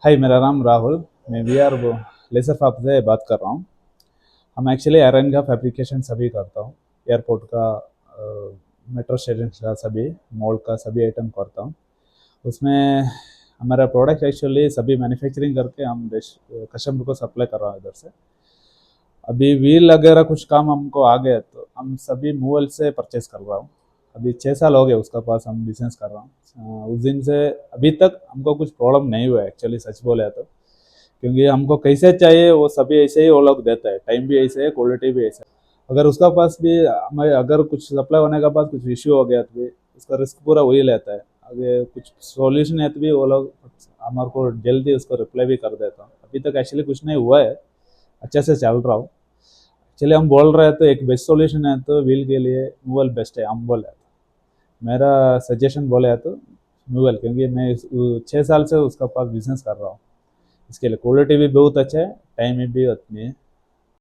हाय, मेरा नाम राहुल। मैं वी आर लेजर फैब से बात कर रहा हूँ। हम एक्चुअली आयरन का फैब्रिकेशन सभी करता हूँ। एयरपोर्ट का, मेट्रो स्टेशन का सभी, मॉल का सभी आइटम करता हूँ। उसमें हमारा प्रोडक्ट एक्चुअली सभी मैन्युफैक्चरिंग करके हम कस्टमर को सप्लाई कर रहा हूँ इधर से। अभी व्हील वगैरह कुछ काम हमको आ गया तो हम सभी मूवल से परचेस कर रहा हूँ। अभी 6 साल हो गए उसका पास हम बिजनेस कर रहा हूँ। उस दिन से अभी तक हमको कुछ प्रॉब्लम नहीं हुआ एक्चुअली, सच बोले तो। क्योंकि हमको कैसे चाहिए वो सभी ऐसे ही वो लोग देते हैं, टाइम भी ऐसे है, क्वालिटी भी ऐसे है। अगर उसका पास भी हमें अगर कुछ सप्लाई होने के बाद कुछ इश्यू हो गया तो भी उसका रिस्क पूरा वही लेता है। अगर कुछ सॉल्यूशन है तो भी वो लोग हमारे को जल्दी उसको रिप्लाई भी कर देता हूँ। अभी तक एक्चुअली कुछ नहीं हुआ है, अच्छे से चल रहा हूँ। चलिए, हम बोल रहे हैं तो एक बेस्ट सॉल्यूशन है तो व्हील के लिए मूवल बेस्ट है, हम बोले तो। मेरा सजेशन बोले तो मूवल, क्योंकि मैं 6 साल से उसका पास बिजनेस कर रहा हूँ। इसके लिए क्वालिटी भी बहुत अच्छा है, टाइम भी उतनी है।